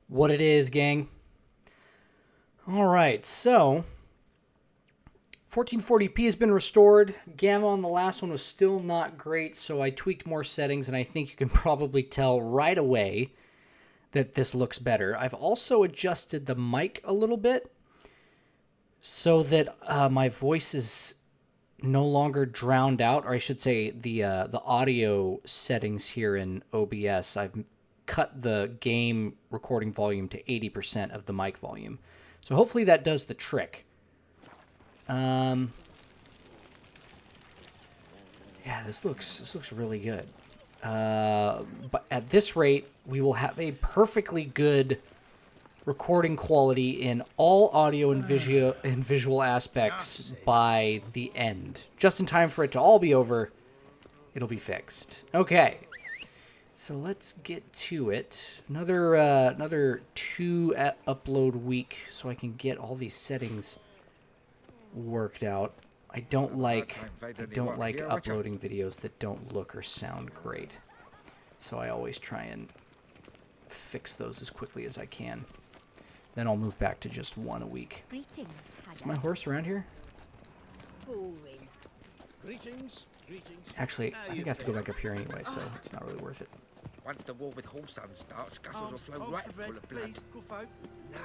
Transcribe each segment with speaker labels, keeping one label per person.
Speaker 1: What it is, gang. All right, so 1440p has been restored. Gamma on the last one was still not great, so I tweaked more settings, and I think you can probably tell right away that this looks better. I've also adjusted the mic a little bit so that my voice is no longer drowned out, or I should say the audio settings here in OBS. I've cut the game recording volume to 80% of the mic volume. So hopefully that does the trick. Yeah, this looks really good. But at this rate, we will have a perfectly good recording quality in all audio and visual aspects by the end. Just in time for it to all be over, it'll be fixed. Okay. So let's get to it. Another 2 upload week so I can get all these settings worked out. I don't like uploading videos that don't look or sound great. So I always try and fix those as quickly as I can. Then I'll move back to just 1 a week.
Speaker 2: Greetings,
Speaker 1: Is my horse around here?
Speaker 2: Boring.
Speaker 3: Greetings.
Speaker 1: Actually, I think I have to go back up here anyway, so it's not really worth it.
Speaker 4: Once the war with Horsun starts, gutters will flow right full of blood.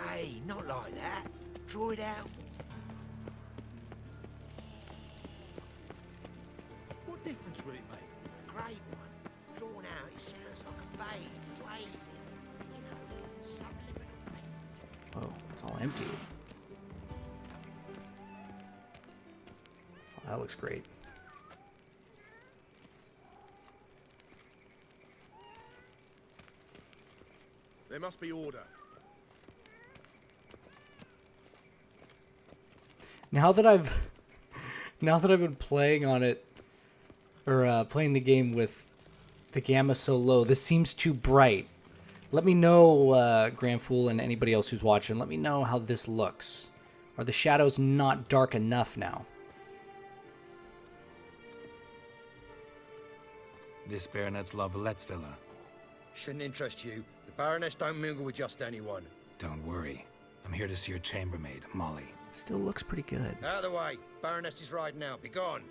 Speaker 4: Nay, not like that. Draw it out.
Speaker 3: What difference will it make?
Speaker 4: Great one. Drawn out, it sounds like a bay. Wait. You know, something.
Speaker 1: Oh, it's all empty. Oh, that looks great.
Speaker 3: There must be order.
Speaker 1: Now that I've been playing on it, or playing the game with the gamma so low, this seems too bright. Let me know, Grand Fool and anybody else who's watching, let me know how this looks. Are the shadows not dark enough now?
Speaker 5: This Baronet's La Vallette's villa.
Speaker 6: Shouldn't interest you. The Baroness don't mingle with just anyone.
Speaker 5: Don't worry. I'm here to see your chambermaid, Molly.
Speaker 1: Still looks pretty good.
Speaker 6: Out of the way. Baroness is riding out. Be gone.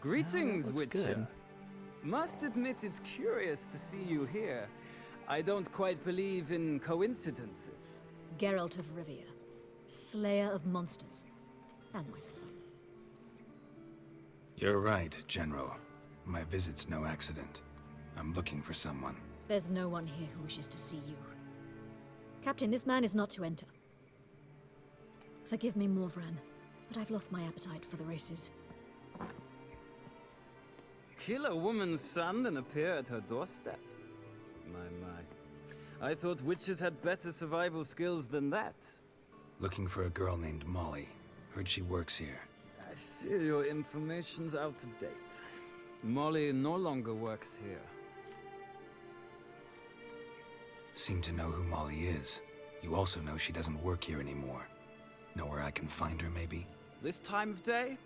Speaker 7: Greetings,
Speaker 1: looks
Speaker 7: Witcher.
Speaker 1: good.
Speaker 7: Must admit it's curious to see you here. I don't quite believe in coincidences.
Speaker 2: Geralt of Rivia, slayer of monsters, and my son.
Speaker 5: You're right, General. My visit's no accident. I'm looking for someone.
Speaker 2: There's no one here who wishes to see you. Captain, this man is not to enter. Forgive me, Morvran, but I've lost my appetite for the races.
Speaker 7: Kill a woman's son and appear at her doorstep? My. I thought witches had better survival skills than that.
Speaker 5: Looking for a girl named Molly. Heard she works here.
Speaker 7: I fear your information's out of date. Molly no longer works here.
Speaker 5: Seem to know who Molly is. You also know she doesn't work here anymore. Know where I can find her, maybe?
Speaker 7: This time of day?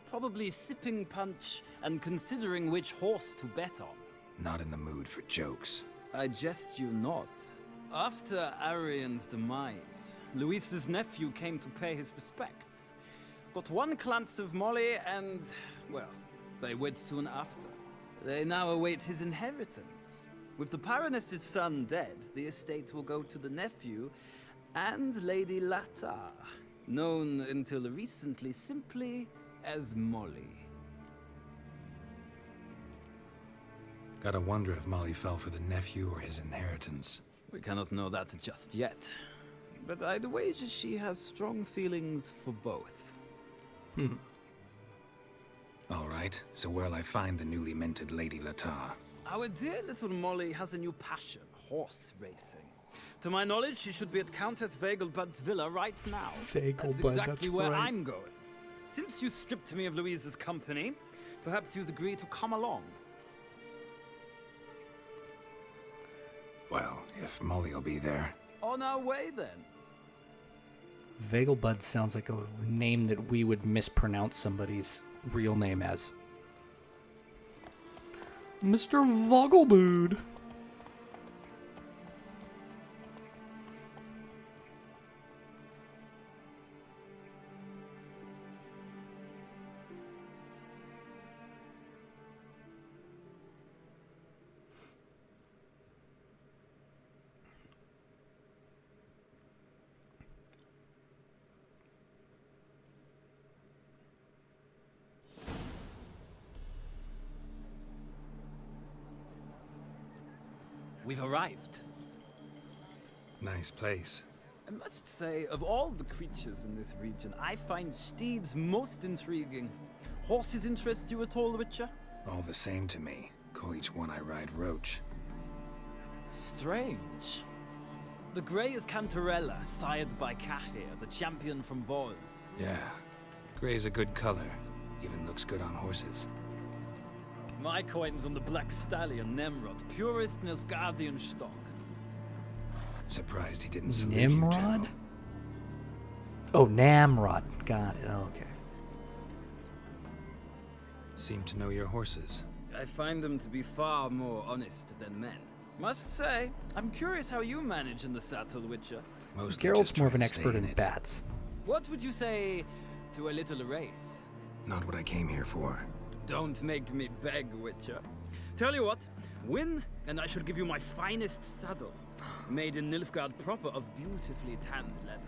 Speaker 7: Probably sipping punch and considering which horse to bet on.
Speaker 5: Not in the mood for jokes.
Speaker 7: I jest you not. After Arian's demise, Luis's nephew came to pay his respects. Got one glance of Molly and, well, they wed soon after. They now await his inheritance. With the Baroness's son dead, the estate will go to the nephew and Lady Lata, known until recently simply as Molly.
Speaker 5: Gotta wonder if Molly fell for the nephew or his inheritance.
Speaker 7: We cannot know that just yet, but I'd wager she has strong feelings for both.
Speaker 5: All right, so where'll I find the newly minted Lady Lata?
Speaker 7: Our dear little Molly has a new passion, horse racing. To my knowledge, she should be at Countess Vegelbud's villa right now. That's exactly where
Speaker 1: right.
Speaker 7: I'm going. Since you stripped me of Louise's company, perhaps you'd agree to come along.
Speaker 5: Well, if Molly'll be there.
Speaker 7: On our way, then.
Speaker 1: Vegelbud sounds like a name that we would mispronounce somebody's real name as. Mr. Vogelbood.
Speaker 7: We've arrived.
Speaker 5: Nice place.
Speaker 7: I must say, of all the creatures in this region, I find steeds most intriguing. Horses interest you at all, Witcher?
Speaker 5: All the same to me. Call each one I ride Roach.
Speaker 7: Strange. The grey is Cantarella, sired by Cahir, the champion from Vol.
Speaker 5: Yeah. Gray's a good color. Even looks good on horses.
Speaker 7: My coin's on the black stallion, Nemrod, purest Nilfgaardian stock.
Speaker 5: Surprised he didn't salute
Speaker 1: Nimrod?
Speaker 5: you, General.
Speaker 1: Oh, Namrod. Got it. Okay.
Speaker 5: Seem to know your horses.
Speaker 7: I find them to be far more honest than men. Must say, I'm curious how you manage in the saddle, Witcher.
Speaker 5: Mostly
Speaker 1: Geralt's
Speaker 5: just
Speaker 1: more of
Speaker 5: try
Speaker 1: an
Speaker 5: to
Speaker 1: expert
Speaker 5: stay
Speaker 1: in
Speaker 5: it.
Speaker 1: bats.
Speaker 7: What would you say to a little race?
Speaker 5: Not what I came here for.
Speaker 7: Don't make me beg, Witcher. Tell you what, win, and I shall give you my finest saddle, made in Nilfgaard proper of beautifully tanned leather.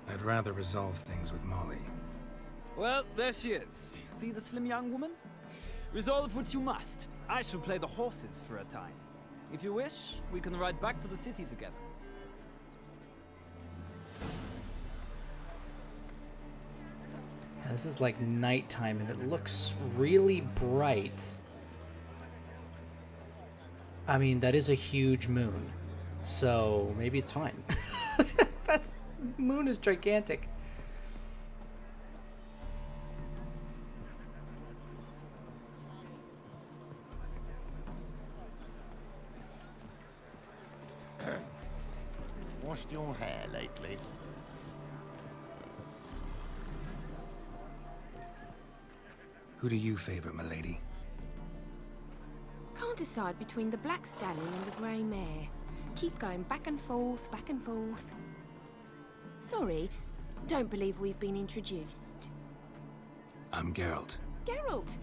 Speaker 5: I'd rather resolve things with Molly.
Speaker 7: Well, there she is. See the slim young woman? Resolve what you must. I shall play the horses for a time. If you wish, we can ride back to the city together.
Speaker 1: Yeah, this is like nighttime and it looks really bright. I mean, that is a huge moon. So maybe it's fine. That's moon is gigantic.
Speaker 3: Washed your hair lately?
Speaker 5: Who do you favor, milady?
Speaker 8: Can't decide between the black stallion and the grey mare. Keep going back and forth, back and forth. Sorry, don't believe we've been introduced.
Speaker 5: I'm Geralt.
Speaker 8: Geralt!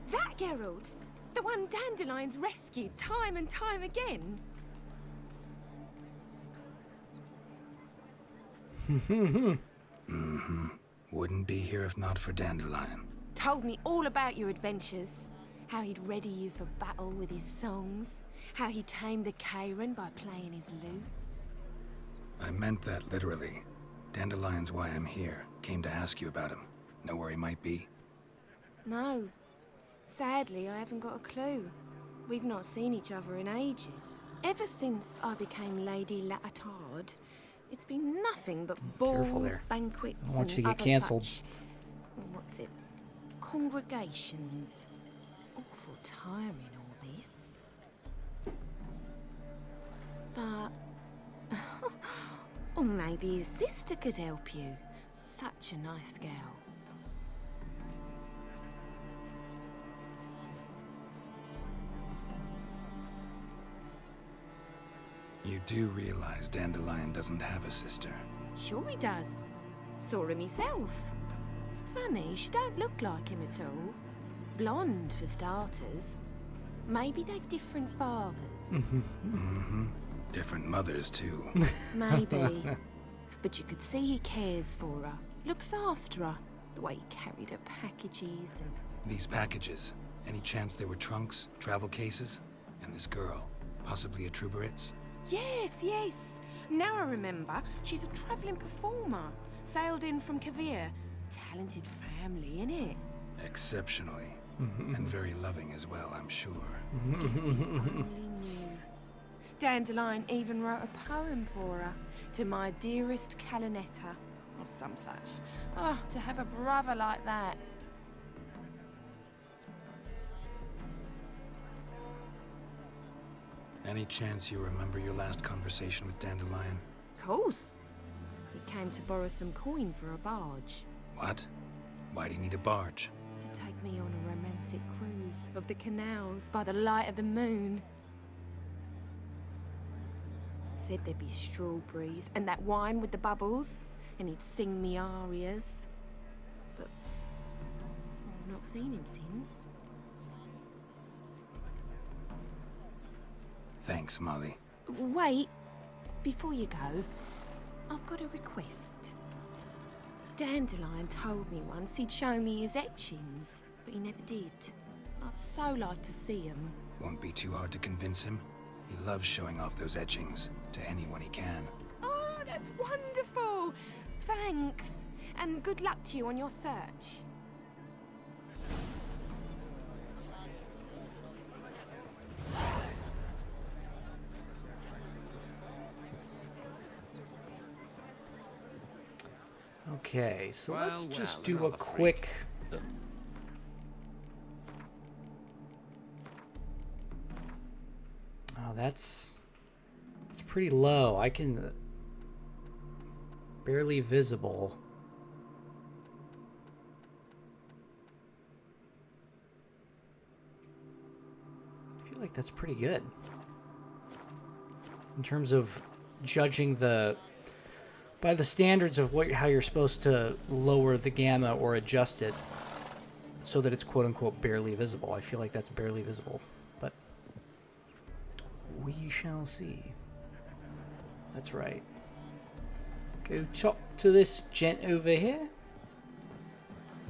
Speaker 8: That Geralt! The one Dandelion's rescued time and time again.
Speaker 5: Wouldn't be here if not for Dandelion.
Speaker 8: Told me all about your adventures. How he'd ready you for battle with his songs. How he tamed the Karen by playing his lute.
Speaker 5: I meant that literally. Dandelion's why I'm here. Came to ask you about him. Know where he might be?
Speaker 8: No. Sadly, I haven't got a clue. We've not seen each other in ages. Ever since I became Lady Latard, it's been nothing but
Speaker 1: Careful
Speaker 8: balls,
Speaker 1: there.
Speaker 8: banquets,
Speaker 1: I don't want
Speaker 8: and
Speaker 1: you to get
Speaker 8: other
Speaker 1: cancelled.
Speaker 8: such- what's it? Congregations. Awful tiring, all this. But... or maybe his sister could help you. Such a nice girl.
Speaker 5: You do realize Dandelion doesn't have a sister.
Speaker 8: Sure he does. Saw him myself. Funny, she don't look like him at all. Blonde, for starters. Maybe they've different fathers.
Speaker 5: Different mothers, too.
Speaker 8: Maybe. But you could see he cares for her. Looks after her. The way he carried her packages and...
Speaker 5: These packages, any chance they were trunks, travel cases? And this girl, possibly a Truberitz?
Speaker 8: Yes, yes. Now I remember. She's a travelling performer. Sailed in from Kavir. Talented family, innit?
Speaker 5: Exceptionally. And very loving as well, I'm sure.
Speaker 8: Only knew. Dandelion even wrote a poem for her. To my dearest Callonetta. Or some such. Oh, to have a brother like that.
Speaker 5: Any chance you remember your last conversation with Dandelion?
Speaker 8: Course. He came to borrow some coin for a barge.
Speaker 5: What? Why do you need a barge?
Speaker 8: To take me on a romantic cruise of the canals by the light of the moon. Said there'd be strawberries and that wine with the bubbles, and he'd sing me arias. But I've not seen him since.
Speaker 5: Thanks, Molly.
Speaker 8: Wait, before you go, I've got a request. Dandelion told me once he'd show me his etchings, but he never did. I'd so like to see them.
Speaker 5: Won't be too hard to convince him. He loves showing off those etchings to anyone he can.
Speaker 8: Oh, that's wonderful! Thanks, and good luck to you on your search.
Speaker 1: Okay, so let's
Speaker 4: Well,
Speaker 1: just
Speaker 4: well,
Speaker 1: do a
Speaker 4: another
Speaker 1: quick... Oh, that's pretty low. I can... barely visible. I feel like that's pretty good. In terms of judging the... by the standards of how you're supposed to lower the gamma or adjust it so that it's quote-unquote barely visible. I feel like that's barely visible, but we shall see. That's right. Go talk to this gent over here.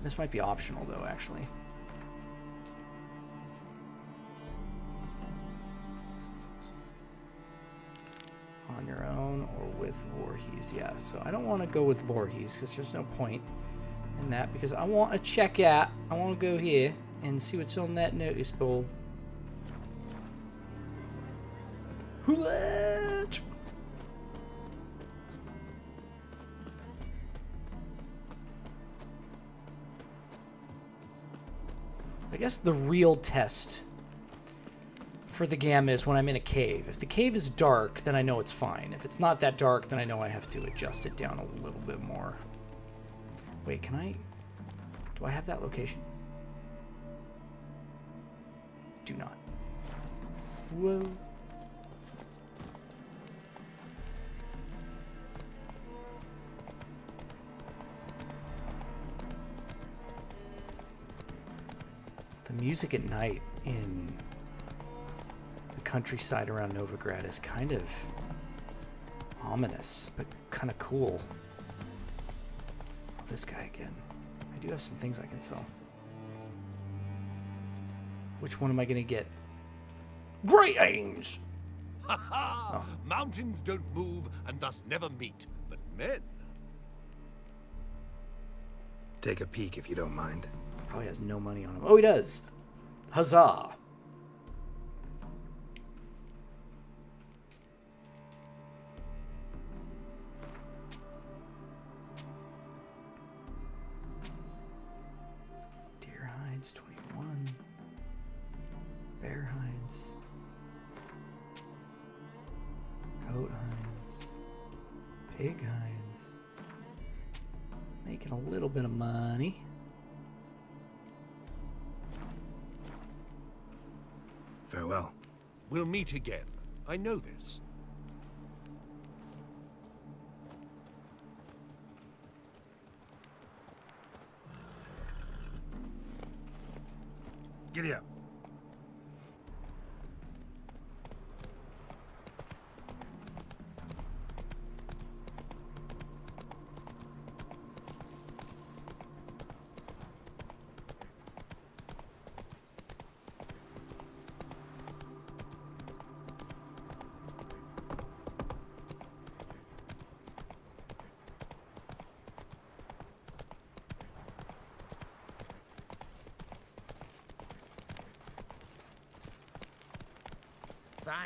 Speaker 1: This might be optional, though, actually. On your own or with Voorhees, yeah. So I don't want to go with Voorhees because there's no point in that, because I want to check out. I want to go here and see what's on that notice board. What? I guess the real test for the gamma is when I'm in a cave. If the cave is dark, then I know it's fine. If it's not that dark, then I know I have to adjust it down a little bit more. Wait, can I... do I have that location? Do not. Whoa. The music at night in the countryside around Novigrad is kind of ominous, but kind of cool. Oh, this guy again. I do have some things I can sell. Which one am I going to get? Greetings!
Speaker 9: Ha ha!
Speaker 1: Oh.
Speaker 9: Mountains don't move and thus never meet, but men.
Speaker 5: Take a peek if you don't mind.
Speaker 1: Probably has no money on him. Oh, he does. Huzzah. Deer hides, 21. Bear hides. Goat hides. Pig hides. Making a little bit of money.
Speaker 5: Farewell.
Speaker 9: We'll meet again. I know this.
Speaker 5: Giddy up.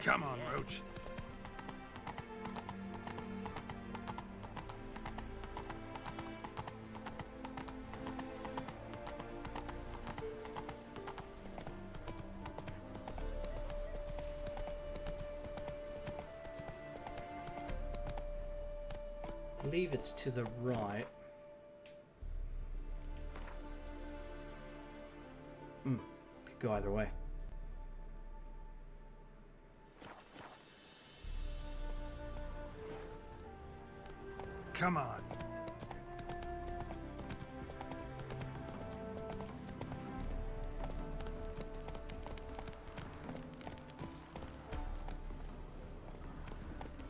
Speaker 5: Come on, Roach.
Speaker 1: I believe it's to the right. go either way.
Speaker 5: Come on.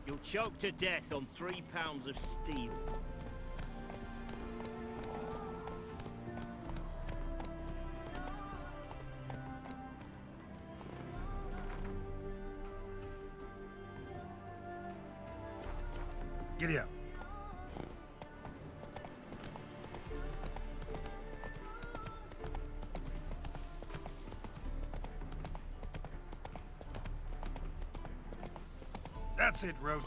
Speaker 10: You'll choke to death on 3 pounds of steel.
Speaker 5: Giddy up. That's it, Roach.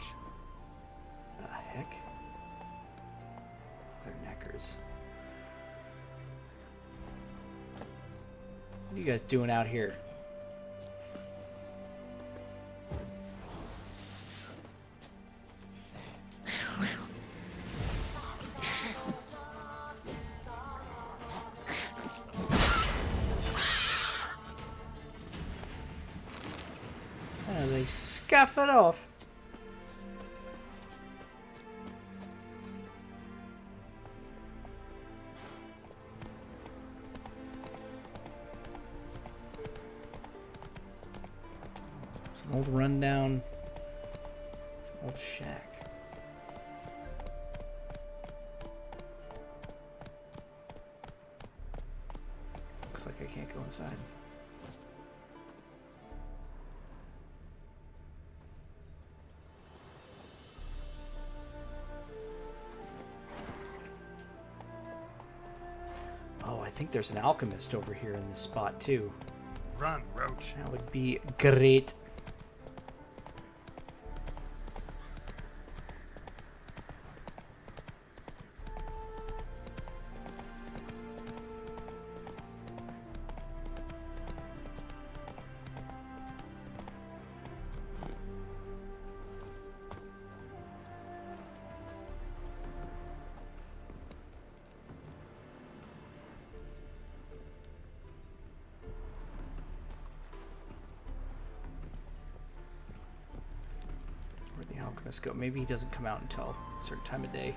Speaker 1: The heck? Other neckers. What are you guys doing out here? And they scuff it off. Some old rundown, some old shack. Looks like I can't go inside. Oh, I think there's an alchemist over here in this spot too.
Speaker 5: Run, Roach.
Speaker 1: That would be great. Where'd the alchemist go? Maybe he doesn't come out until a certain time of day.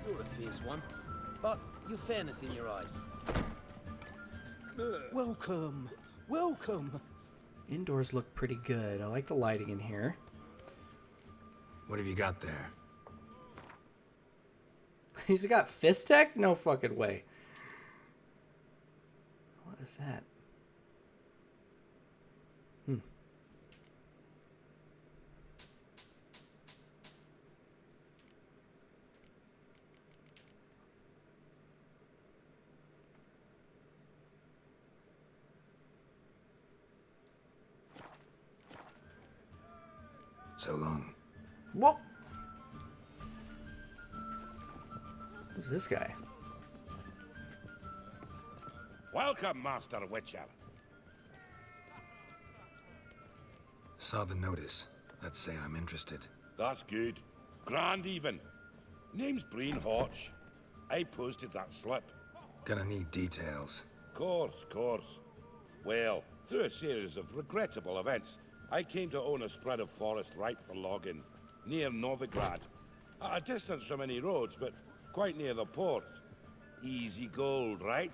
Speaker 11: You're a fierce one, but you've fairness in your eyes.
Speaker 3: Welcome. Welcome.
Speaker 1: Indoors look pretty good. I like the lighting in here.
Speaker 5: What have you got there?
Speaker 1: He's got fist tech? No fucking way. What is that?
Speaker 5: So long.
Speaker 1: What? Who's this guy?
Speaker 9: Welcome, Master Witcher.
Speaker 5: Saw the notice. Let's say I'm interested.
Speaker 9: That's good. Grand even. Name's Breen Hotch. I posted that slip.
Speaker 5: Gonna need details.
Speaker 9: Course. Well, through a series of regrettable events, I came to own a spread of forest ripe for logging, near Novigrad. At a distance from any roads, but quite near the port. Easy gold, right?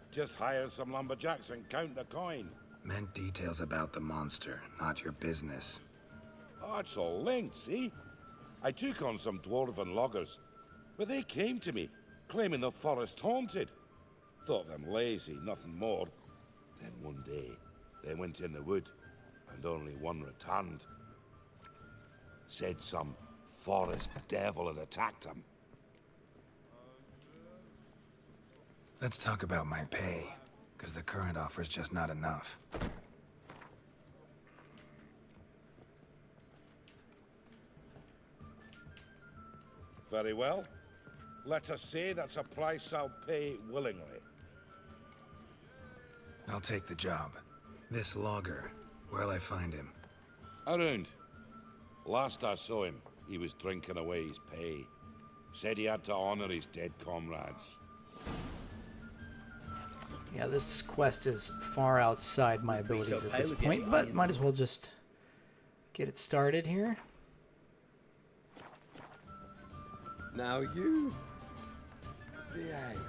Speaker 9: Just hire some lumberjacks and count the coin.
Speaker 5: Meant details about the monster, not your business.
Speaker 9: Oh, it's all linked, see? I took on some dwarven loggers, but they came to me, claiming the forest haunted. Thought them lazy, nothing more. Then one day, they went in the wood, and only one returned. Said some forest devil had attacked him.
Speaker 5: Let's talk about my pay, because the current offer's just not enough.
Speaker 9: Very well. Let us say that's a price I'll pay willingly.
Speaker 5: I'll take the job. This logger, where'll I find him?
Speaker 9: Around. Last I saw him, he was drinking away his pay. Said he had to honor his dead comrades.
Speaker 1: Yeah, this quest is far outside my abilities at this point, but might as well just get it started here.
Speaker 6: Now you behave.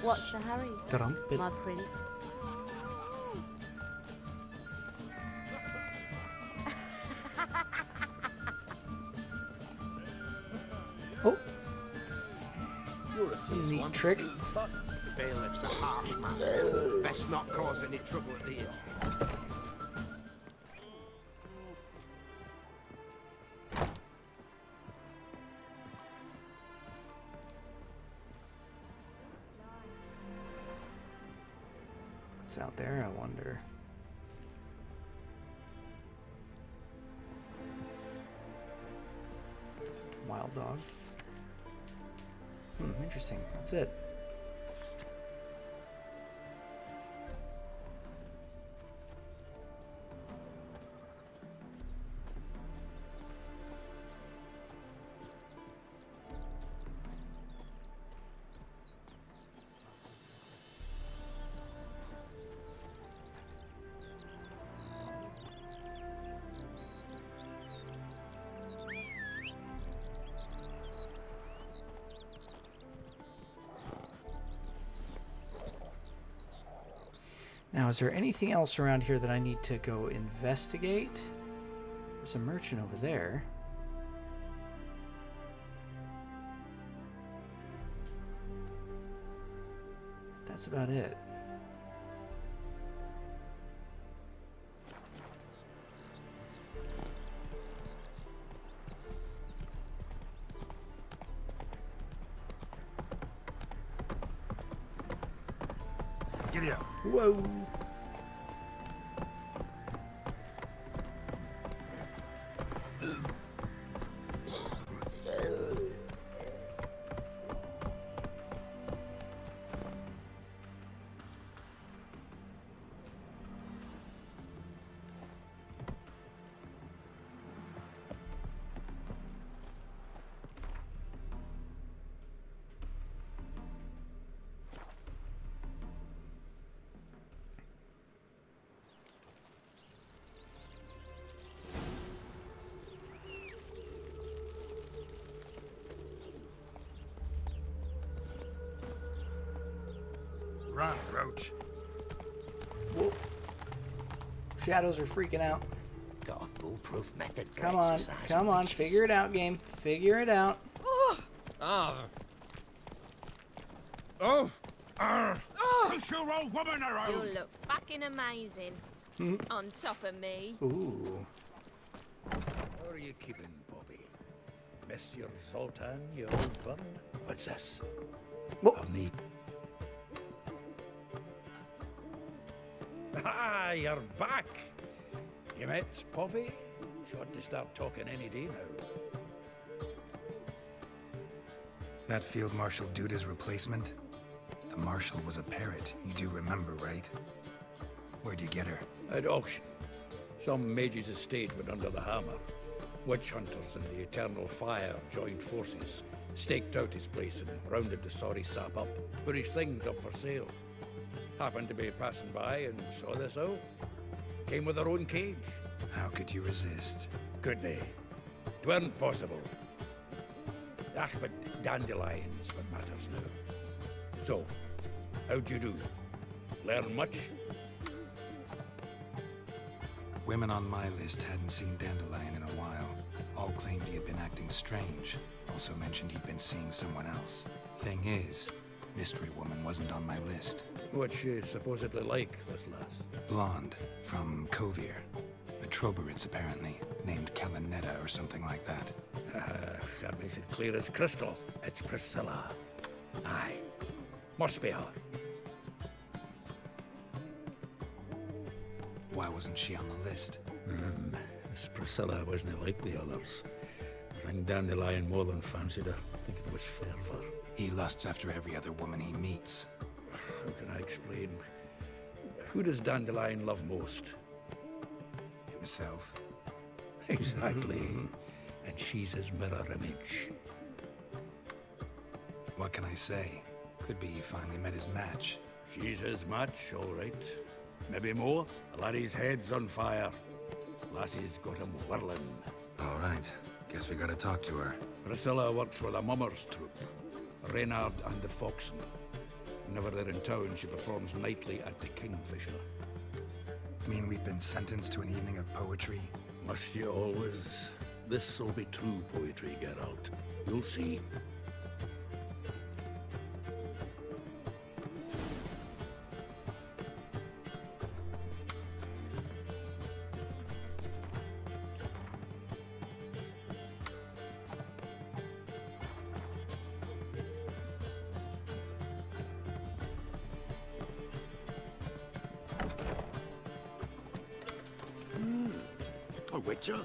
Speaker 12: What's the hurry,
Speaker 1: Trumpet.
Speaker 12: my prince?
Speaker 1: Oh,
Speaker 11: You're a fierce
Speaker 1: neat
Speaker 11: one.
Speaker 1: trick.
Speaker 11: But
Speaker 4: Bailiff's a harsh man. Best not cause any trouble at the inn.
Speaker 1: What's out there, I wonder? It's a wild dog. Interesting. That's it. Now, is there anything else around here that I need to go investigate? There's a merchant over there. That's about it.
Speaker 9: Giddy up.
Speaker 1: Whoa.
Speaker 9: Run, Roach.
Speaker 1: Whoa. Shadows are freaking out.
Speaker 4: Got a foolproof method for
Speaker 1: Come on,
Speaker 4: exercising
Speaker 1: come on,
Speaker 4: witches.
Speaker 1: figure it out, game. Figure it out.
Speaker 9: Push your old woman around.
Speaker 8: You'll look fucking amazing. On top of me.
Speaker 1: Ooh.
Speaker 6: How are you keeping, Bobby? Miss your Zoltan, your old bun? What's this?
Speaker 1: Whoa.
Speaker 6: Of need. Ah, you're back. You met Bobby? She ought to start talking any day now.
Speaker 5: That Field Marshal Duda's replacement? The Marshal was a parrot, you do remember, right? Where'd you get her?
Speaker 6: At auction. Some mage's estate went under the hammer. Witch hunters and the Eternal Fire joined forces, staked out his place and rounded the sorry sap up, put his things up for sale. Happened to be passing by and saw this out. Came with her own cage.
Speaker 5: How could you resist?
Speaker 6: Could they? 'Tweren't possible. Ah, but Dandelion's what matters now. So, how'd you do? Learn much?
Speaker 5: Women on my list hadn't seen Dandelion in a while. All claimed he had been acting strange. Also mentioned he'd been seeing someone else. Thing is, Mystery Woman wasn't on my list.
Speaker 6: What's she supposedly like, this lass?
Speaker 5: Blonde, from Kovir. A Troberitz, apparently, named Callonetta or something like that.
Speaker 6: That makes it clear as crystal. It's Priscilla. Aye. Must be her.
Speaker 5: Why wasn't she on the list?
Speaker 6: This Priscilla wasn't like the others. I think Dandelion more than fancied her. I think it was fervour.
Speaker 5: He lusts after every other woman he meets.
Speaker 6: How can I explain? Who does Dandelion love most?
Speaker 5: Himself.
Speaker 6: Exactly. and she's his mirror image.
Speaker 5: What can I say? Could be he finally met his match.
Speaker 6: She's his match, all right. Maybe more. The laddie's head's on fire. Lassie's got him whirling.
Speaker 5: All right. Guess we gotta talk to her.
Speaker 6: Priscilla works with a mummers troupe, Reynard and the Foxen. Whenever they're in town, she performs nightly at the Kingfisher.
Speaker 5: Mean we've been sentenced to an evening of poetry?
Speaker 6: Must you always? This'll be true poetry, Geralt. You'll see.
Speaker 9: A witcher?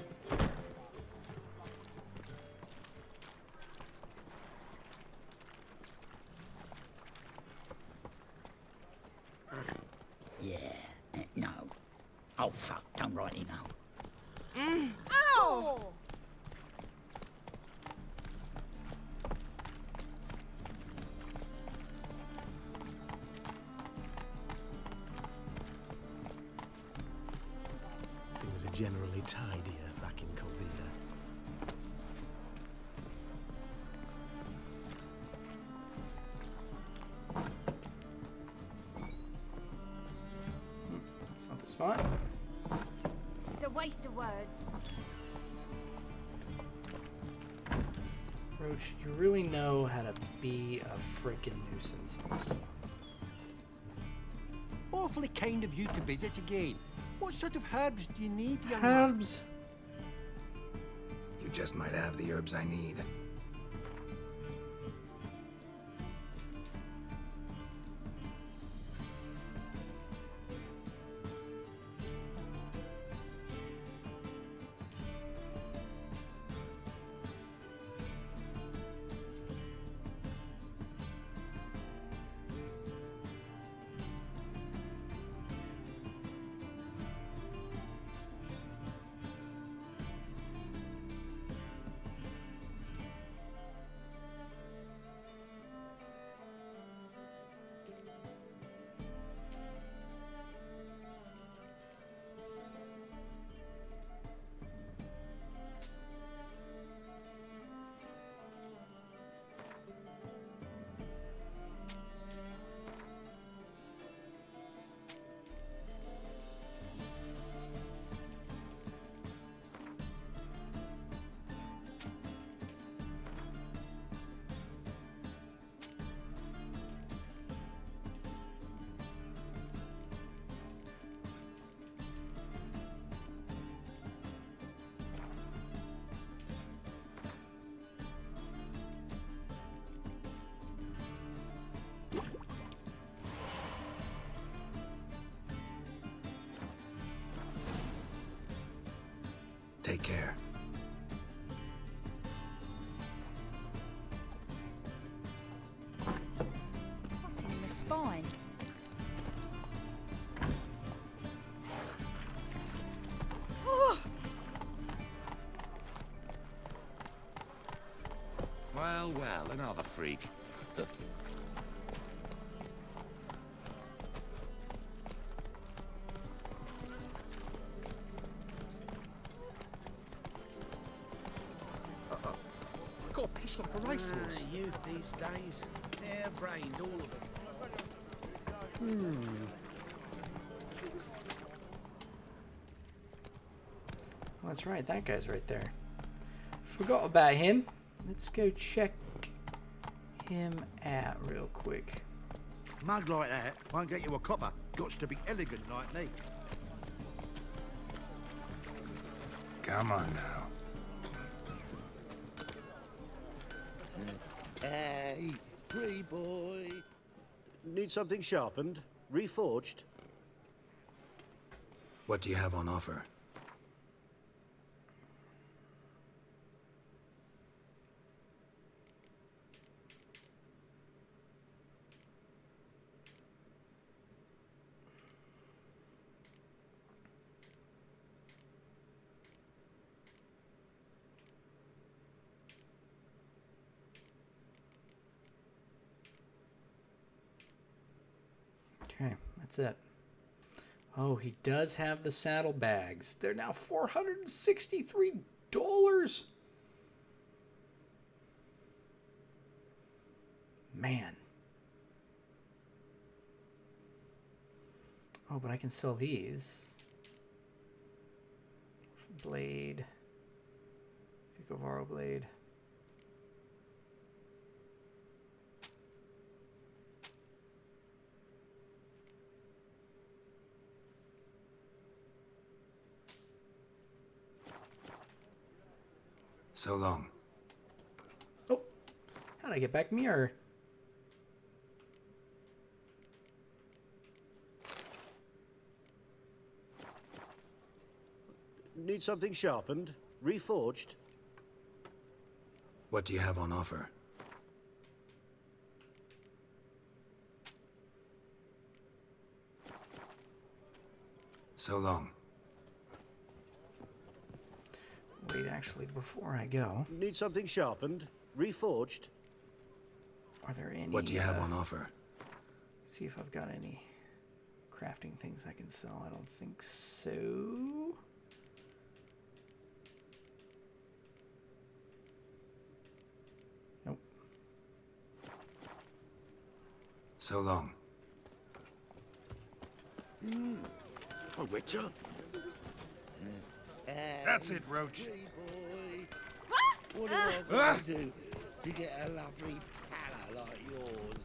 Speaker 12: Yeah, no. Oh, fuck, don't rightly know.
Speaker 8: Ow!
Speaker 3: Things are generally tidier back in Calvia.
Speaker 1: That's not the spot.
Speaker 2: It's a waste of words.
Speaker 1: Roach, you really know how to be a freaking nuisance.
Speaker 3: Awfully kind of you to visit again. What sort of herbs do you need, young man?
Speaker 1: Herbs?
Speaker 5: You just might have the herbs I need. Take care.
Speaker 2: On the spine.
Speaker 9: Well, well, another freak.
Speaker 3: Got a piece like a racehorse.
Speaker 4: Youth these days. Hair-brained, all of them.
Speaker 1: Oh, that's right, that guy's right there. Forgot about him. Let's go check him out real quick.
Speaker 4: Mug like that won't get you a copper. Got to be elegant like me.
Speaker 5: Come on now.
Speaker 4: Hey, pretty boy.
Speaker 11: Need something sharpened? Reforged?
Speaker 5: What do you have on offer?
Speaker 1: Okay, that's it. Oh, he does have the saddlebags. They're now $463. Man. Oh, but I can sell these. Blade. Ficovaro blade.
Speaker 5: So long.
Speaker 1: Oh, how'd I get back mirror?
Speaker 13: Need something sharpened? Reforged?
Speaker 5: What do you have on offer? So long.
Speaker 1: Wait, actually, before I go...
Speaker 13: Need something sharpened? Reforged?
Speaker 1: Are there any...
Speaker 5: What do you have on offer?
Speaker 1: See if I've got any crafting things I can sell. I don't think so. Nope.
Speaker 5: So long.
Speaker 9: A witcher?
Speaker 5: That's it, Roach.
Speaker 4: What am I going to do to get a lovely pala like yours?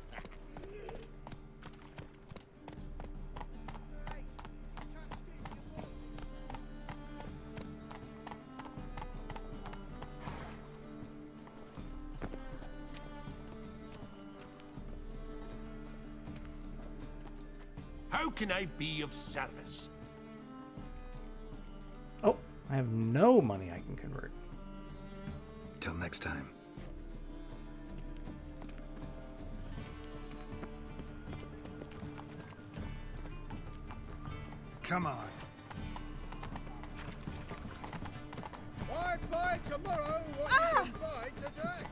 Speaker 3: How can I be of service?
Speaker 1: Oh, I have no money I can convert.
Speaker 5: Till next time. Come on.
Speaker 4: Buy tomorrow what you can buy today.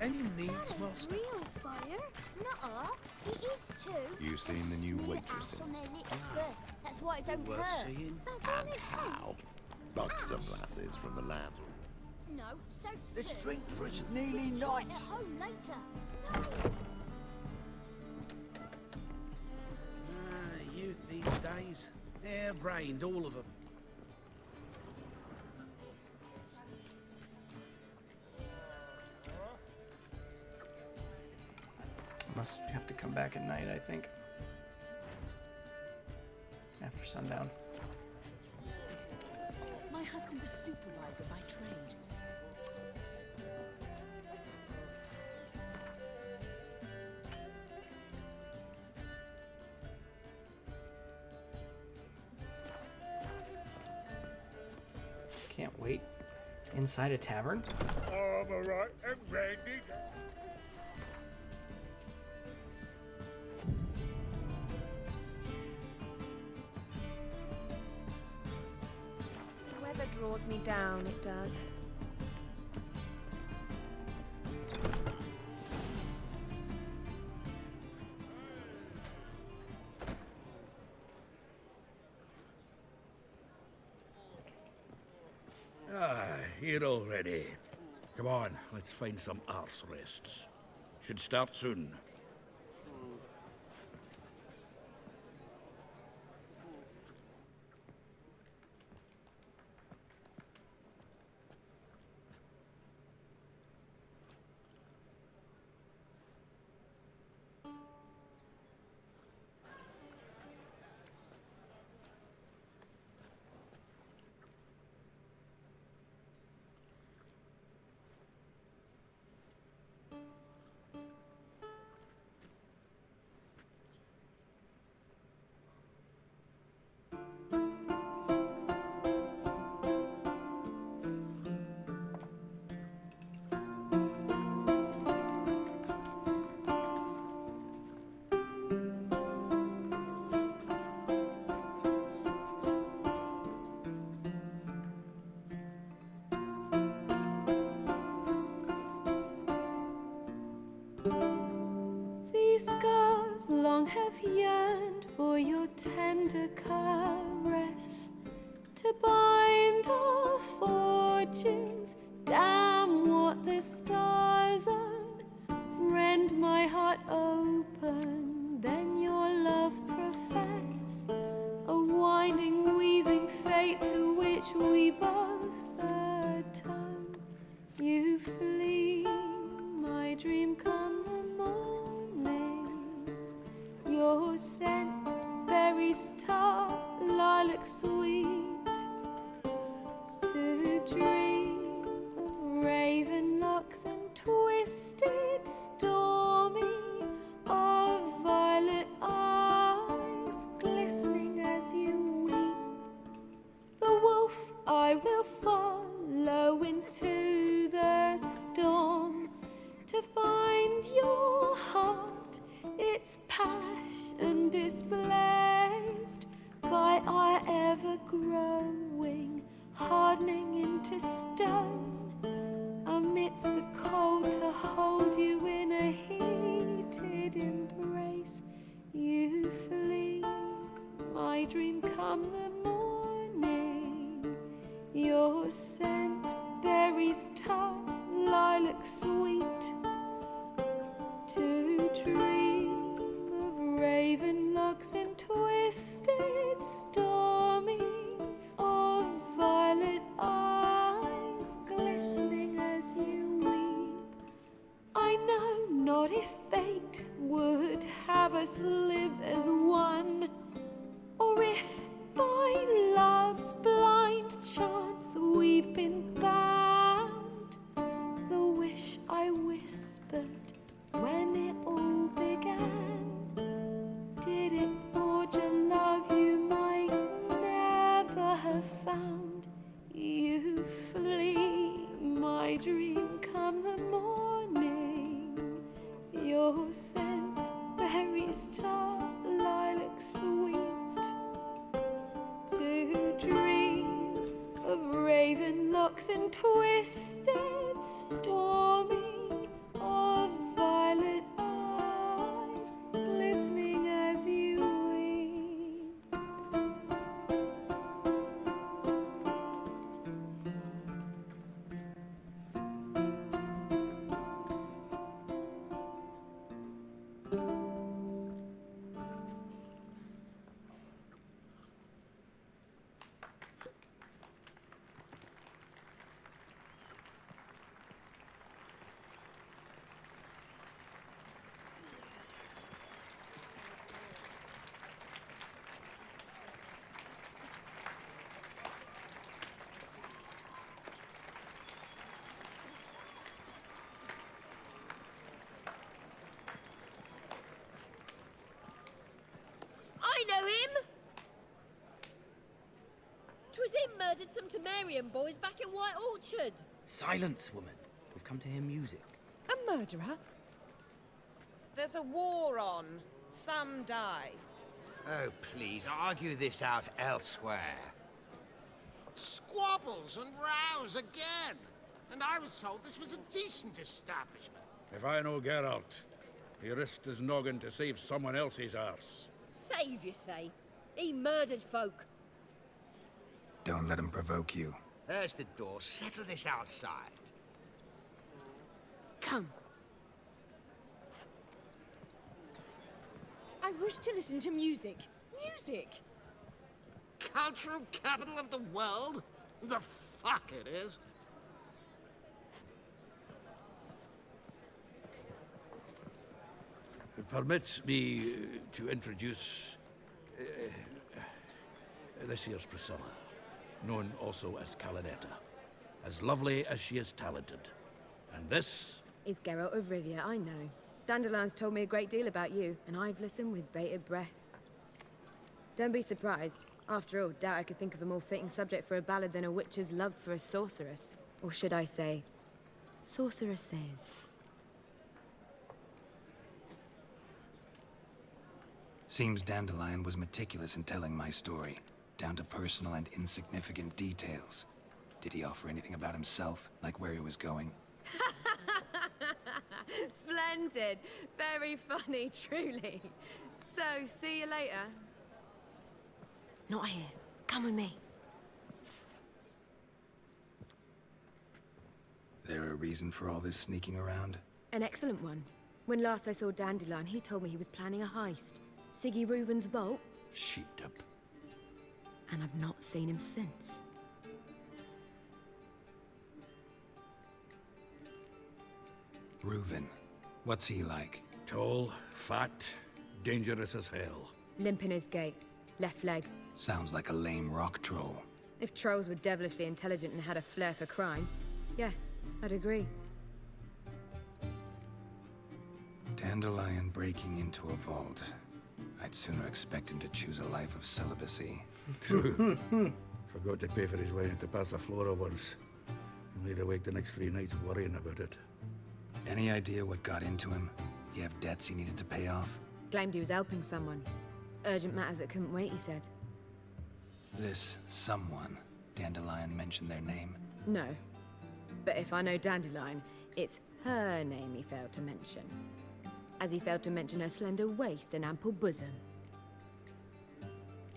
Speaker 9: Any needs, master?
Speaker 14: Real fire? Nuh-uh. It is too.
Speaker 9: You seen the new
Speaker 14: Smear
Speaker 9: waitresses?
Speaker 14: ash on their lips first. That's why it don't
Speaker 4: Worth
Speaker 14: hurt.
Speaker 4: seeing.
Speaker 14: That's all it takes.
Speaker 9: Buxom lasses from the land.
Speaker 14: No, soap
Speaker 4: Let's
Speaker 14: too.
Speaker 4: drink for it's nearly
Speaker 14: Try it
Speaker 4: night.
Speaker 14: at home later.
Speaker 11: Youth these days. Hair-brained, all of them.
Speaker 1: Must have to come back at night, I think. After sundown.
Speaker 2: My husband's a supervisor by trade.
Speaker 1: Can't wait. Inside a tavern?
Speaker 3: I'm alright and ready.
Speaker 8: The weather draws me down, it does.
Speaker 6: Here already. Come on, let's find some arse rests. Should start soon.
Speaker 8: stars long have yearned for your tender caress, to bind our fortunes. Damn what the stars own. Rend my heart open, then your love profess, a winding, weaving fate to which we both atone. You flee, my dream come the morning. Your scent, berries tart, lilac sweet. To dream of raven locks and twisted, stormy, of violet eyes glistening as you weep. The wolf I will follow into the storm, to find your heart, its passion displaced by our ever-growing, hardening into stone. Amidst the cold, to hold you in a heated embrace. You flee, my dream come the morning. Your scent, berries tart, lilac sweet. To dream of raven locks and twisted, stormy, of violet eyes glistening as you weep. I know not if fate would have us live as one, or if by love's blind chance we've been bound. The wish I whispered when it all began, did it forge a love you might never have found? You flee, my dream come the morning. Your scent, berries tart, lilac sweet. To dream of raven locks and twisted, stormy, of violet eyes glistening as you weep.
Speaker 14: I know him! 'Twas him murdered some Temerian boys back in White Orchard.
Speaker 11: Silence, woman. We've come to hear music.
Speaker 8: A murderer? There's a war on. Some die.
Speaker 4: Oh, please, argue this out elsewhere.
Speaker 3: Squabbles and rows again. And I was told this was a decent establishment.
Speaker 6: If I know Geralt, he risked his noggin to save someone else's arse.
Speaker 14: Save, you say? He murdered folk.
Speaker 5: Don't let him provoke you.
Speaker 4: There's the door. Settle this outside.
Speaker 8: Come. I wish to listen to music. Music!
Speaker 3: Cultural capital of the world? The fuck it is.
Speaker 6: Permit me to introduce this here's Priscilla, known also as Callonetta, as lovely as she is talented. And this
Speaker 15: is Geralt of Rivia, I know. Dandelion's told me a great deal about you, and I've listened with bated breath. Don't be surprised. After all, doubt I could think of a more fitting subject for a ballad than a witch's love for a sorceress. Or should I say, sorceresses.
Speaker 5: Seems Dandelion was meticulous in telling my story, down to personal and insignificant details. Did he offer anything about himself, like where he was going?
Speaker 15: Splendid. Very funny, truly. So, see you later. Not here. Come with me.
Speaker 5: There a reason for all this sneaking around?
Speaker 15: An excellent one. When last I saw Dandelion, he told me he was planning a heist. Siggy Reuven's vault.
Speaker 6: Sheeped up.
Speaker 15: And I've not seen him since.
Speaker 5: Reuven. What's he like?
Speaker 6: Tall, fat, dangerous as hell.
Speaker 15: Limp in his gait. Left leg.
Speaker 5: Sounds like a lame rock troll.
Speaker 15: If trolls were devilishly intelligent and had a flair for crime, yeah, I'd agree.
Speaker 5: Dandelion breaking into a vault. I'd sooner expect him to choose a life of celibacy.
Speaker 6: True. Forgot to pay for his way into Passaflora once. And laid awake the next 3 nights worrying about it.
Speaker 5: Any idea what got into him? You have debts he needed to pay off?
Speaker 15: Claimed he was helping someone. Urgent matter that couldn't wait, he said.
Speaker 5: This someone, Dandelion mentioned their name?
Speaker 15: No. But if I know Dandelion, it's her name he failed to mention. As he failed to mention her slender waist and ample bosom.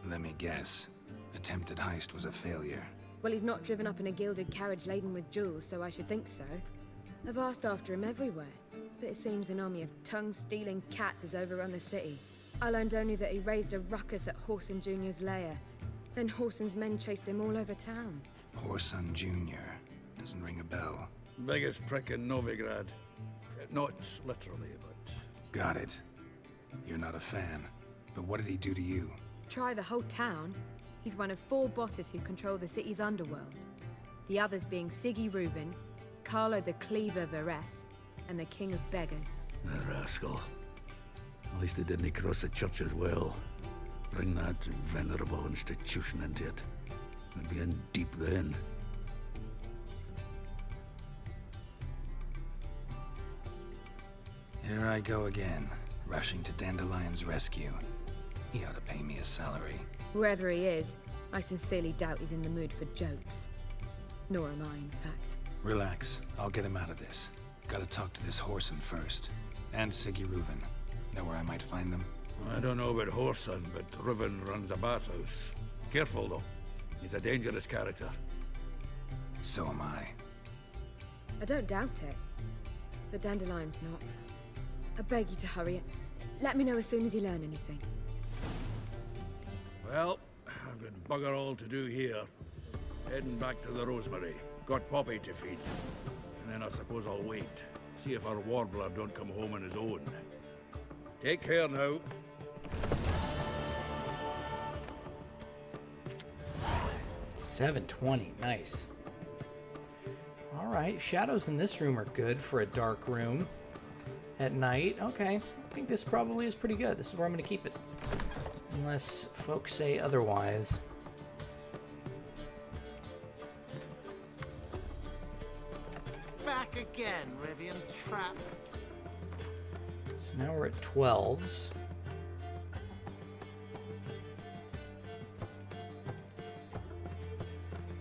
Speaker 5: Let me guess. Attempted heist was a failure.
Speaker 15: Well, he's not driven up in a gilded carriage laden with jewels, so I should think so. I've asked after him everywhere, but it seems an army of tongue-stealing cats has overrun the city. I learned only that he raised a ruckus at Whoreson Jr.'s lair. Then Whoreson's men chased him all over town.
Speaker 5: Whoreson Jr. Doesn't ring a bell.
Speaker 6: Biggest prick in Novigrad. Not literally, but...
Speaker 5: Got it. You're not a fan. But what did he do to you?
Speaker 15: Try the whole town. He's one of 4 bosses who control the city's underworld. The others being Siggy Reuven, Carlo the Cleaver Varese, and the King of Beggars.
Speaker 6: The rascal. At least he didn't cross the church as well. Bring that venerable institution into it. We'd be in deep then.
Speaker 5: Here I go again, rushing to Dandelion's rescue. He ought to pay me a salary.
Speaker 15: Wherever he is, I sincerely doubt he's in the mood for jokes. Nor am I, in fact.
Speaker 5: Relax, I'll get him out of this. Gotta talk to this Whoreson first. And Siggy Reuven. Know where I might find them?
Speaker 6: I don't know about Whoreson, but Reuven runs a bathhouse. Careful, though. He's a dangerous character.
Speaker 5: So am I.
Speaker 15: I don't doubt it. But Dandelion's not. I beg you to hurry it. Let me know as soon as you learn anything.
Speaker 6: Well, I've got bugger all to do here. Heading back to the Rosemary. Got Poppy to feed. And then I suppose I'll wait. See if our warbler don't come home on his own. Take care now.
Speaker 1: $7.20, nice. All right, shadows in this room are good for a dark room at night. Okay, I think this probably is pretty good. This is where I'm going to keep it, unless folks say otherwise.
Speaker 3: Back again, Rivian Trap.
Speaker 1: So now we're at 12s.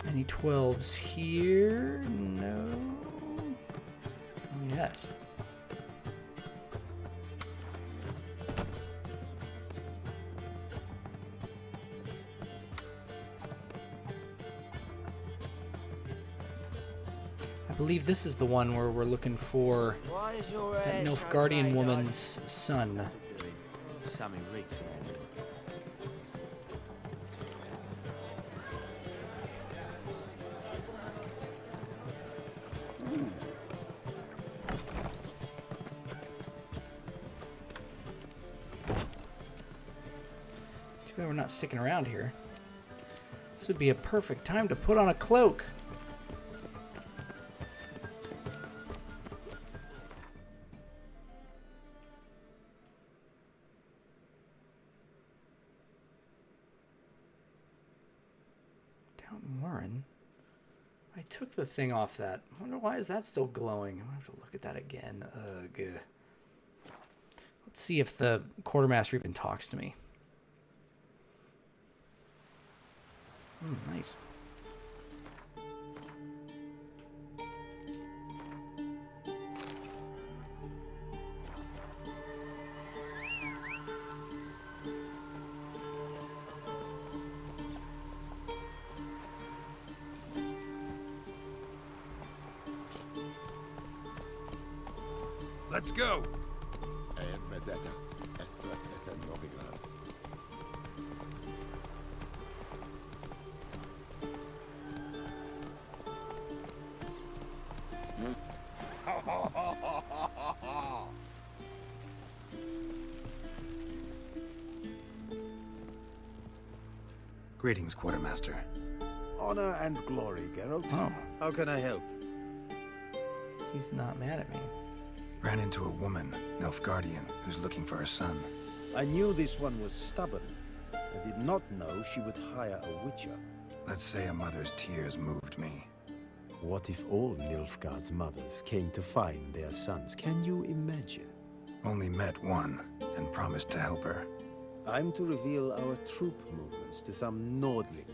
Speaker 1: Any 12s here? No. Yes. I believe this is the one where we're looking for that Nilfgaardian woman's son.
Speaker 11: Something reeks around here.
Speaker 1: Too bad we're not sticking around here. This would be a perfect time to put on a cloak. Warren, I took the thing off that. I wonder why is that still glowing. I'm gonna have to look at that again. Ugh. Let's see if the quartermaster even talks to me. Nice.
Speaker 9: Let's go.
Speaker 5: Greetings, Quartermaster.
Speaker 16: Honor and glory, Geralt.
Speaker 1: Oh.
Speaker 16: How can I help?
Speaker 1: He's not mad at me.
Speaker 5: Ran into a woman, Nilfgaardian, who's looking for her son.
Speaker 16: I knew this one was stubborn. I did not know she would hire a witcher.
Speaker 5: Let's say a mother's tears moved me.
Speaker 16: What if all Nilfgaard's mothers came to find their sons? Can you imagine?
Speaker 5: Only met one, and promised to help her.
Speaker 16: I'm to reveal our troop movements to some Nordling.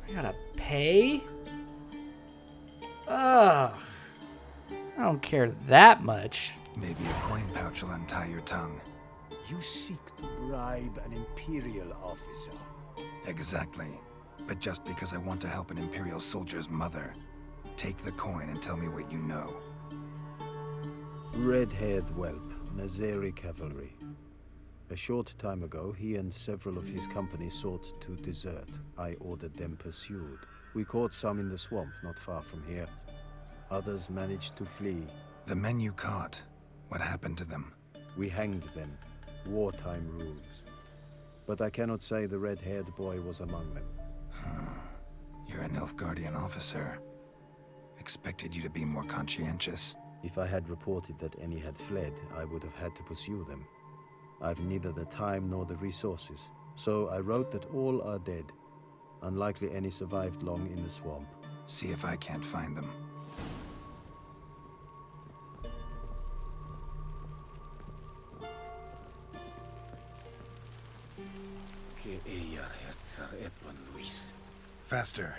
Speaker 1: I gotta pay? Ugh. I don't care that much.
Speaker 5: Maybe a coin pouch will untie your tongue.
Speaker 16: You seek to bribe an Imperial officer.
Speaker 5: Exactly. But just because I want to help an Imperial soldier's mother. Take the coin and tell me what you know.
Speaker 16: Red-haired whelp, Nazeri cavalry. A short time ago, he and several of his company sought to desert. I ordered them pursued. We caught some in the swamp not far from here. Others managed to flee.
Speaker 5: The men you caught, what happened to them?
Speaker 16: We hanged them. Wartime rules. But I cannot say the red-haired boy was among them.
Speaker 5: You're a Nilfgaardian officer. Expected you to be more conscientious.
Speaker 16: If I had reported that any had fled, I would have had to pursue them. I've neither the time nor the resources, so I wrote that all are dead. Unlikely any survived long in the swamp.
Speaker 5: See if I can't find them. Faster.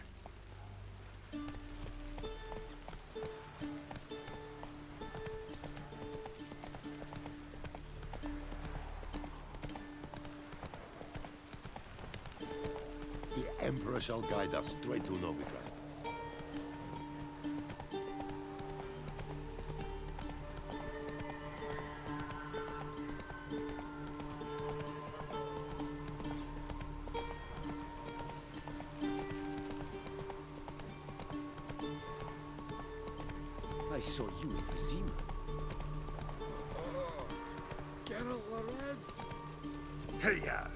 Speaker 9: The Emperor shall guide us straight to Novigrad.
Speaker 11: I saw you in Vizima.
Speaker 9: Geralt Larev.
Speaker 5: Hey-ya!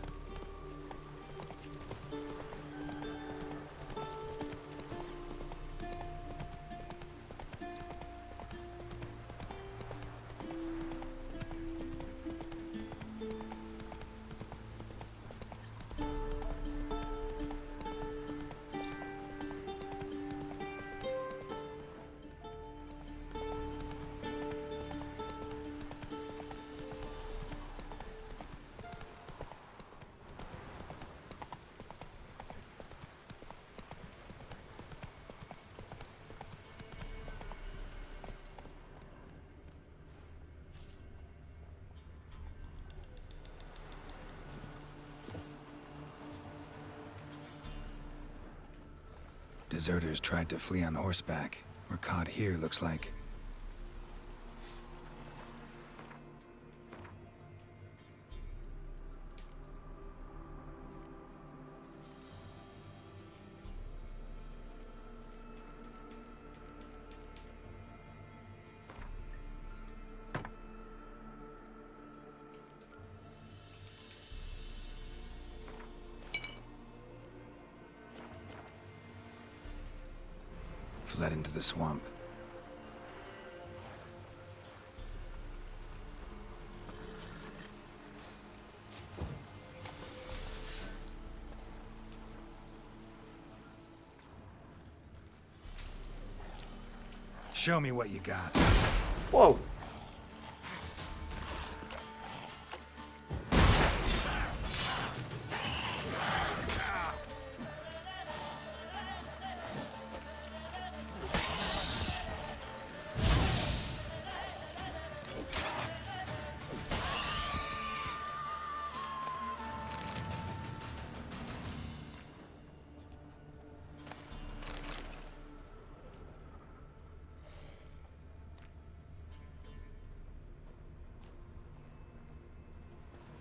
Speaker 5: Deserters tried to flee on horseback. Were caught here, looks like. Fled into the swamp. Show me what you got.
Speaker 1: Whoa.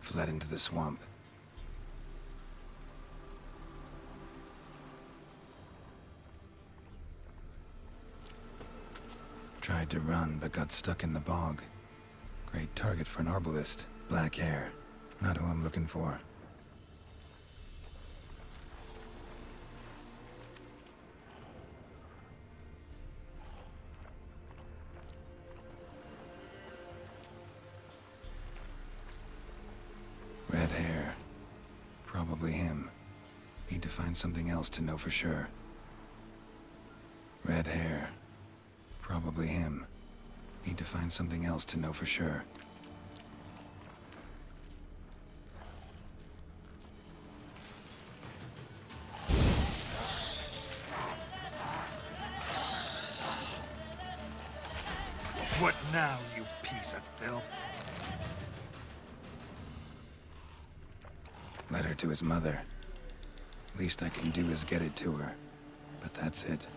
Speaker 5: fled into the swamp. Tried to run, but got stuck in the bog. Great target for an arbalist. Black hair. Not who I'm looking for. Red hair. Probably him. Need to find something else to know for sure. Red hair. Probably him. Need to find something else to know for sure. What now, you piece of filth? Letter to his mother. Least I can do is get it to her. But that's it.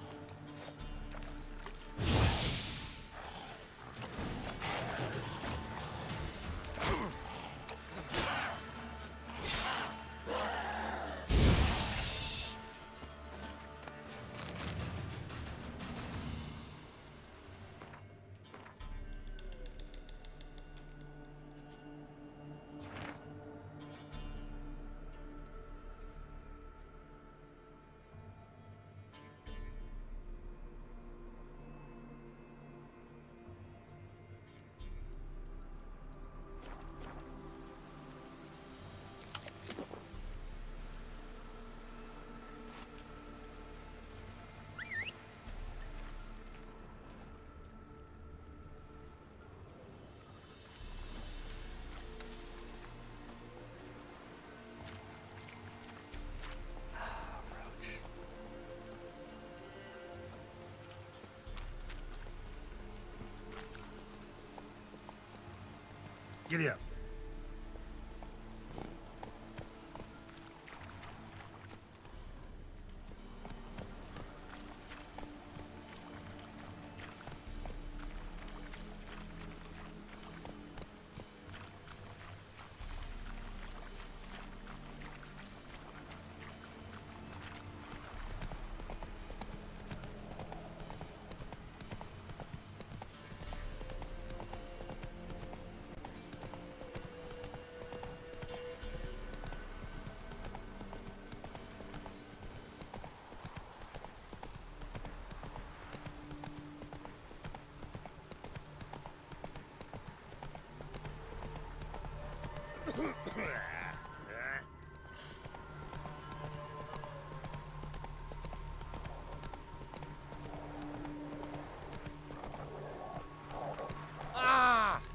Speaker 5: Giddy up.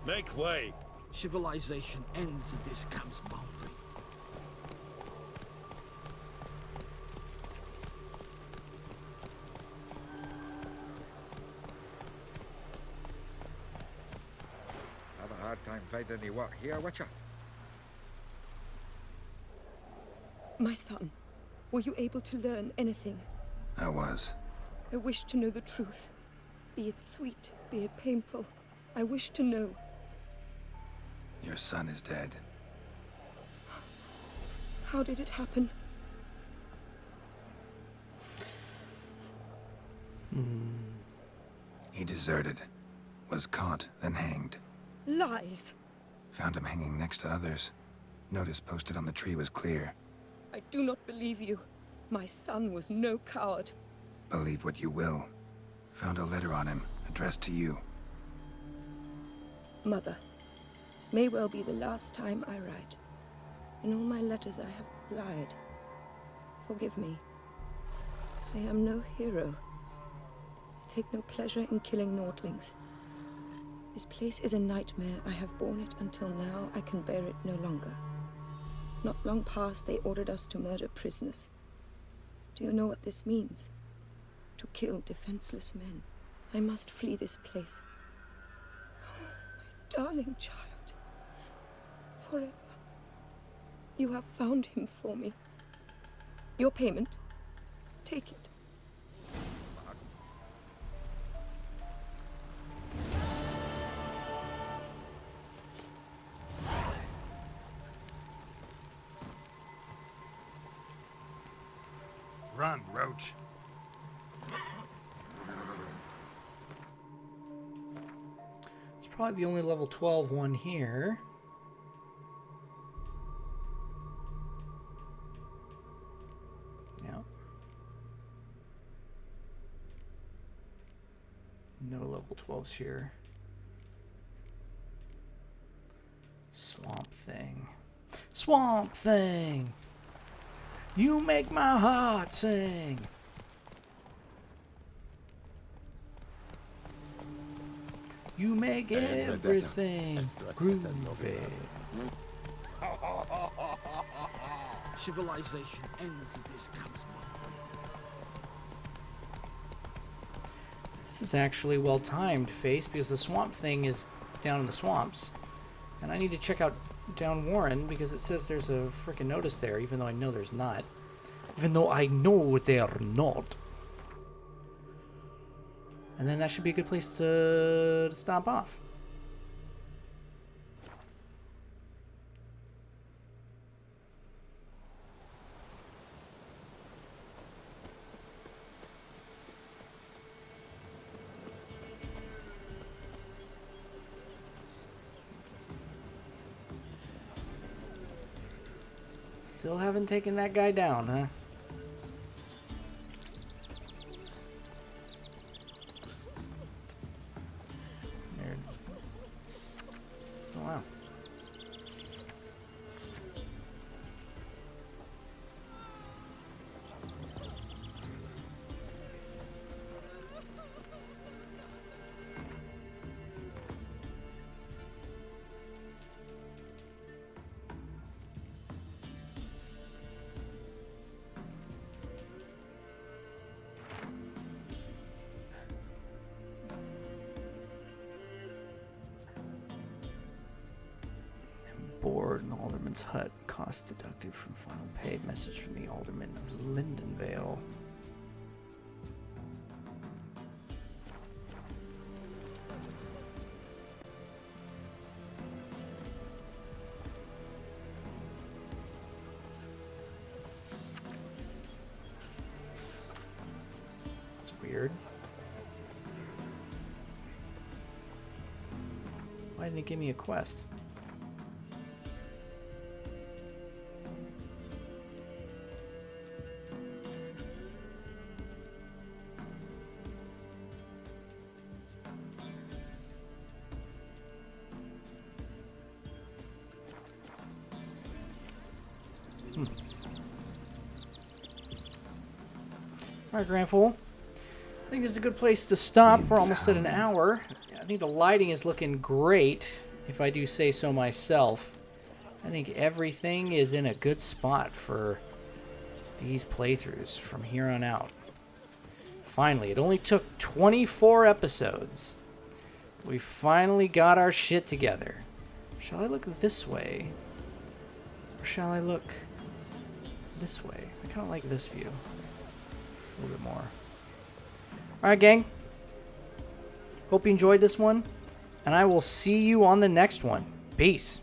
Speaker 3: Make way.
Speaker 11: Civilization ends at this camp's boundary.
Speaker 4: Have a hard time finding any work here, Witcher.
Speaker 8: My son, were you able to learn anything?
Speaker 5: I was.
Speaker 8: I wish to know the truth. Be it sweet, be it painful. I wish to know.
Speaker 5: Your son is dead.
Speaker 8: How did it happen?
Speaker 5: He deserted. Was caught, then hanged.
Speaker 8: Lies!
Speaker 5: Found him hanging next to others. Notice posted on the tree was clear.
Speaker 8: I do not believe you. My son was no coward.
Speaker 5: Believe what you will. Found a letter on him, addressed to you.
Speaker 8: Mother, this may well be the last time I write. In all my letters I have lied. Forgive me. I am no hero. I take no pleasure in killing Nordlings. This place is a nightmare. I have borne it until now. I can bear it no longer. Not long past, they ordered us to murder prisoners. Do you know what this means? To kill defenseless men. I must flee this place. Oh, my darling child. Forever. You have found him for me. Your payment. Take it.
Speaker 5: on, Roach.
Speaker 1: It's probably the only level 12 one here. Yeah. No level 12s here. Swamp Thing. Swamp Thing! You make my heart sing! You make everything groovy.
Speaker 3: Civilization ends if this comes
Speaker 1: This is actually well timed, Face, because the Swamp Thing is down in the swamps. And I need to check out Down Warren because it says there's a freaking notice there, even though I know there's not. Even though I know they're not. And then that should be a good place to stop off. Still haven't taken that guy down, huh? Nerd. Oh, wow. Board in Alderman's hut. Cost deducted from final pay. Message from the Alderman of Lindenvale. That's weird. Why didn't it give me a quest? Alright, Grandfool. I think this is a good place to stop. We're almost at an hour. I think the lighting is looking great, if I do say so myself. I think everything is in a good spot for these playthroughs from here on out. Finally, it only took 24 episodes. We finally got our shit together. Shall I look this way? Or shall I look this way? I kind of like this view. A little bit more. Alright, gang. Hope you enjoyed this one. And I will see you on the next one. Peace.